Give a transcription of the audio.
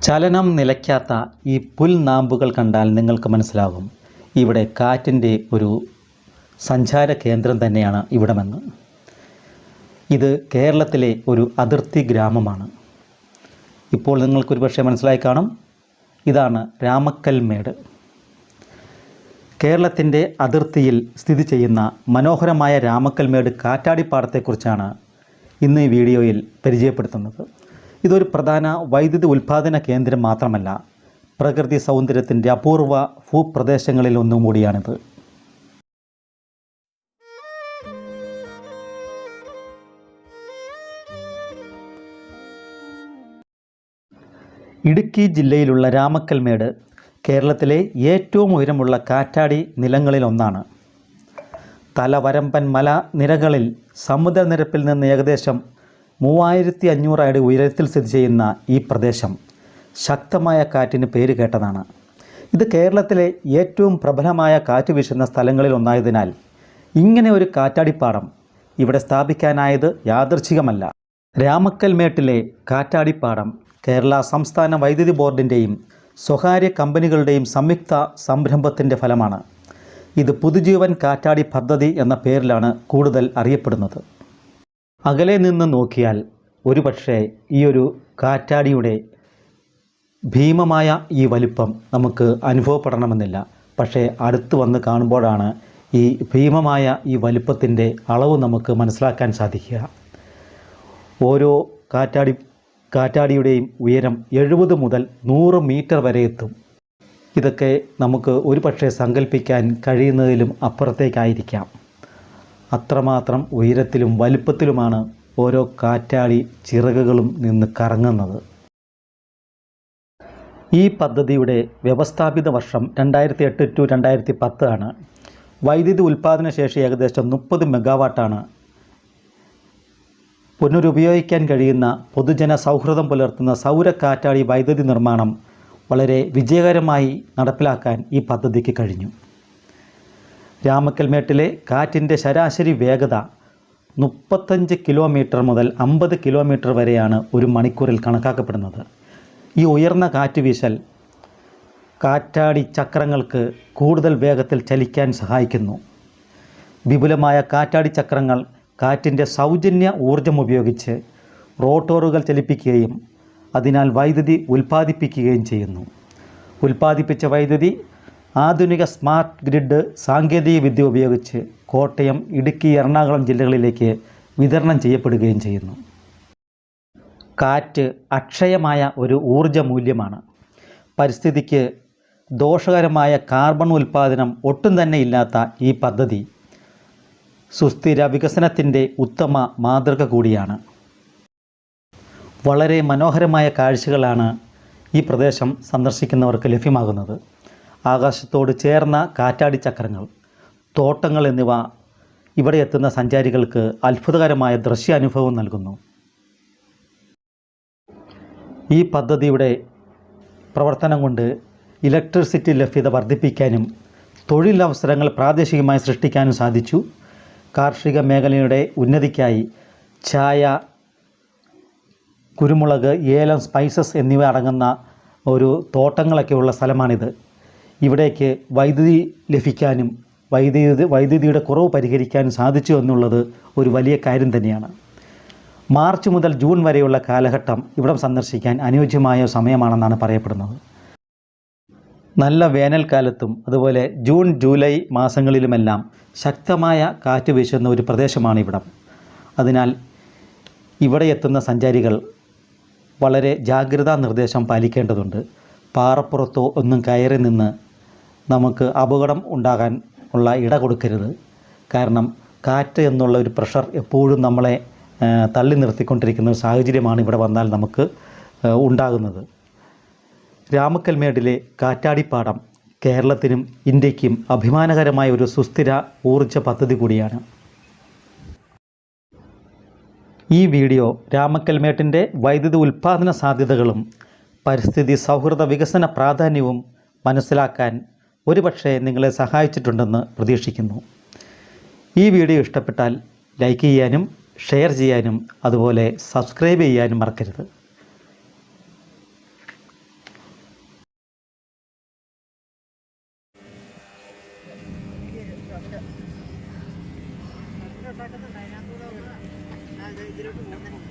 ചലനം നിലയ്ക്കാത്ത ഈ പുൽനാമ്പുകൾ കണ്ടാൽ നിങ്ങൾക്ക് മനസ്സിലാകും ഇവിടെ കാറ്റിൻ്റെ ഒരു സഞ്ചാര കേന്ദ്രം തന്നെയാണ് ഇവിടമെന്ന്. ഇത് കേരളത്തിലെ ഒരു അതിർത്തി ഗ്രാമമാണ്. ഇപ്പോൾ നിങ്ങൾക്കൊരു പക്ഷേ മനസ്സിലായി കാണും, ഇതാണ് രാമക്കൽമേട്. കേരളത്തിൻ്റെ അതിർത്തിയിൽ സ്ഥിതി ചെയ്യുന്ന മനോഹരമായ രാമക്കൽമേട് കാറ്റാടിപ്പാടത്തെക്കുറിച്ചാണ് ഇന്ന് ഈ വീഡിയോയിൽ പരിചയപ്പെടുത്തുന്നത്. ഇതൊരു പ്രധാന വൈദ്യുതി ഉൽപ്പാദന കേന്ദ്രം മാത്രമല്ല, പ്രകൃതി സൗന്ദര്യത്തിൻ്റെ അപൂർവ ഭൂപ്രദേശങ്ങളിൽ ഒന്നും കൂടിയാണിത്. ഇടുക്കി ജില്ലയിലുള്ള രാമക്കൽമേട് കേരളത്തിലെ ഏറ്റവും ഉയരമുള്ള കാറ്റാടി നിലങ്ങളിലൊന്നാണ്. തലവരമ്പൻ മല നിരകളിൽ സമുദ്രനിരപ്പിൽ നിന്ന് ഏകദേശം 3500 അടി ഉയരത്തിൽ സ്ഥിതി ചെയ്യുന്ന ഈ പ്രദേശം ശക്തമായ കാറ്റിന് പേര് കേട്ടതാണ്. ഇത് കേരളത്തിലെ ഏറ്റവും പ്രബലമായ കാറ്റ് വീശുന്ന സ്ഥലങ്ങളിൽ ഒന്നായതിനാൽ ഇങ്ങനെ ഒരു കാറ്റാടിപ്പാടം ഇവിടെ സ്ഥാപിക്കാനായത് യാദൃച്ഛികമല്ല. രാമക്കൽമേട്ടിലെ കാറ്റാടിപ്പാടം കേരള സംസ്ഥാന വൈദ്യുതി ബോർഡിൻ്റെയും സ്വകാര്യ കമ്പനികളുടെയും സംയുക്ത സംരംഭത്തിൻ്റെ ഫലമാണ്. ഇത് പുതുജീവൻ കാറ്റാടി പദ്ധതി എന്ന പേരിലാണ് കൂടുതൽ അറിയപ്പെടുന്നത്. അകലെ നിന്ന് നോക്കിയാൽ ഒരുപക്ഷേ ഈ ഒരു കാറ്റാടിയുടെ ഭീമമായ ഈ വലിപ്പം നമുക്ക് അനുഭവപ്പെടണമെന്നില്ല. പക്ഷേ അടുത്ത് വന്ന് കാണുമ്പോഴാണ് ഈ ഭീമമായ ഈ വലിപ്പത്തിൻ്റെ അളവ് നമുക്ക് മനസ്സിലാക്കാൻ സാധിക്കുക. ഓരോ കാറ്റാടിയുടെയും ഉയരം 70 മുതൽ 100 മീറ്റർ വരെ എത്തും. ഇതൊക്കെ നമുക്ക് ഒരുപക്ഷേ സങ്കല്പിക്കാൻ കഴിയുന്നതിലും അപ്പുറത്തേക്കായിരിക്കാം. അത്രമാത്രം ഉയരത്തിലും വലിപ്പത്തിലുമാണ് ഓരോ കാറ്റാടി ചിറകുകളും നിന്ന് കറങ്ങുന്നത്. ഈ പദ്ധതിയുടെ വ്യവസ്ഥാപിത വർഷം 2008 to 2010 ആണ്. വൈദ്യുതി ഉൽപ്പാദന ശേഷി ഏകദേശം 30 മെഗാവാട്ടാണ്. പുനരുപയോഗിക്കാൻ കഴിയുന്ന പൊതുജന സൗഹൃദം പുലർത്തുന്ന സൗര കാറ്റാടി വൈദ്യുതി നിർമ്മാണം വളരെ വിജയകരമായി നടപ്പിലാക്കാൻ ഈ പദ്ധതിക്ക് കഴിഞ്ഞു. രാമക്കൽമേട്ടിലെ കാറ്റിൻ്റെ ശരാശരി വേഗത 35 കിലോമീറ്റർ മുതൽ 50 കിലോമീറ്റർ വരെയാണ് ഒരു മണിക്കൂറിൽ കണക്കാക്കപ്പെടുന്നത്. ഈ ഉയർന്ന കാറ്റ് വീശൽ കാറ്റാടി ചക്രങ്ങൾക്ക് കൂടുതൽ വേഗത്തിൽ ചലിക്കാൻ സഹായിക്കുന്നു. വിപുലമായ കാറ്റാടി ചക്രങ്ങൾ കാറ്റിൻ്റെ സൗജന്യ ഊർജം ഉപയോഗിച്ച് റോട്ടോറുകൾ ചലിപ്പിക്കുകയും അതിനാൽ വൈദ്യുതി ഉൽപ്പാദിപ്പിക്കുകയും ചെയ്യുന്നു. ഉൽപ്പാദിപ്പിച്ച വൈദ്യുതി ആധുനിക സ്മാർട്ട് ഗ്രിഡ് സാങ്കേതിക വിദ്യ ഉപയോഗിച്ച് കോട്ടയം, ഇടുക്കി, എറണാകുളം ജില്ലകളിലേക്ക് വിതരണം ചെയ്യപ്പെടുകയും ചെയ്യുന്നു. കാറ്റ് അക്ഷയമായ ഒരു ഊർജ മൂല്യമാണ്. പരിസ്ഥിതിക്ക് ദോഷകരമായ കാർബൺ ഉൽപ്പാദനം ഒട്ടും തന്നെ ഇല്ലാത്ത ഈ പദ്ധതി സുസ്ഥിര വികസനത്തിൻ്റെ ഉത്തമ മാതൃക കൂടിയാണ്. വളരെ മനോഹരമായ കാഴ്ചകളാണ് ഈ പ്രദേശം സന്ദർശിക്കുന്നവർക്ക് ലഭ്യമാകുന്നത്. ആകാശത്തോട് ചേർന്ന കാറ്റാടി ചക്രങ്ങൾ, തോട്ടങ്ങൾ എന്നിവ ഇവിടെ എത്തുന്ന സഞ്ചാരികൾക്ക് അത്ഭുതകരമായ ദൃശ്യാനുഭവം നൽകുന്നു. ഈ പദ്ധതിയുടെ പ്രവർത്തനം കൊണ്ട് ഇലക്ട്രിസിറ്റി ലഭ്യത വർദ്ധിപ്പിക്കാനും തൊഴിലവസരങ്ങൾ പ്രാദേശികമായി സൃഷ്ടിക്കാനും സാധിച്ചു. കാർഷിക മേഖലയുടെ ഉന്നതിക്കായി ചായ, കുരുമുളക്, ഏലം, സ്പൈസസ് എന്നിവ അടങ്ങുന്ന ഒരു തോട്ടങ്ങളൊക്കെയുള്ള സ്ഥലമാണിത്. ഇവിടേക്ക് വൈദ്യുതി ലഭിക്കാനും വൈദ്യുതിയുടെ കുറവ് പരിഹരിക്കാനും സാധിച്ചു എന്നുള്ളത് ഒരു വലിയ കാര്യം തന്നെയാണ്. മാർച്ച് മുതൽ ജൂൺ വരെയുള്ള കാലഘട്ടം ഇവിടം സന്ദർശിക്കാൻ അനുയോജ്യമായ സമയമാണെന്നാണ് പറയപ്പെടുന്നത്. നല്ല വേനൽക്കാലത്തും അതുപോലെ ജൂൺ, ജൂലൈ മാസങ്ങളിലുമെല്ലാം ശക്തമായ കാറ്റ് വീശുന്ന ഒരു പ്രദേശമാണ് ഇവിടം. അതിനാൽ ഇവിടെ എത്തുന്ന സഞ്ചാരികൾ വളരെ ജാഗ്രതാ നിർദ്ദേശം പാലിക്കേണ്ടതുണ്ട്. പാറപ്പുറത്തോ ഒന്നും കയറി നിന്ന് നമുക്ക് അപകടം ഉണ്ടാകാൻ ഉള്ള ഇട കൊടുക്കരുത്. കാരണം കാറ്റ് എന്നുള്ള ഒരു പ്രഷർ എപ്പോഴും നമ്മളെ തള്ളി നിർത്തിക്കൊണ്ടിരിക്കുന്ന ഒരു സാഹചര്യമാണ് ഇവിടെ വന്നാൽ നമുക്ക് ഉണ്ടാകുന്നത്. രാമക്കൽമേടിലെ കാറ്റാടിപ്പാടം കേരളത്തിനും ഇന്ത്യക്കും അഭിമാനകരമായ ഒരു സുസ്ഥിര ഊർജ പദ്ധതി കൂടിയാണ്. ഈ വീഡിയോ രാമക്കൽമേട്ടിൻ്റെ വൈദ്യുതി ഉൽപ്പാദന സാധ്യതകളും പരിസ്ഥിതി സൗഹൃദ വികസന പ്രാധാന്യവും മനസ്സിലാക്കാൻ ഒരുപക്ഷെ നിങ്ങളെ സഹായിച്ചിട്ടുണ്ടെന്ന് പ്രതീക്ഷിക്കുന്നു. ഈ വീഡിയോ ഇഷ്ടപ്പെട്ടാൽ ലൈക്ക് ചെയ്യാനും ഷെയർ ചെയ്യാനും അതുപോലെ സബ്സ്ക്രൈബ് ചെയ്യാനും മറക്കരുത്. ഉണ്ടാക്കുന്നുണ്ട് അതിനകത്തൂടെ ഒന്ന് ഇതിലോട്ട് പോകുന്നത്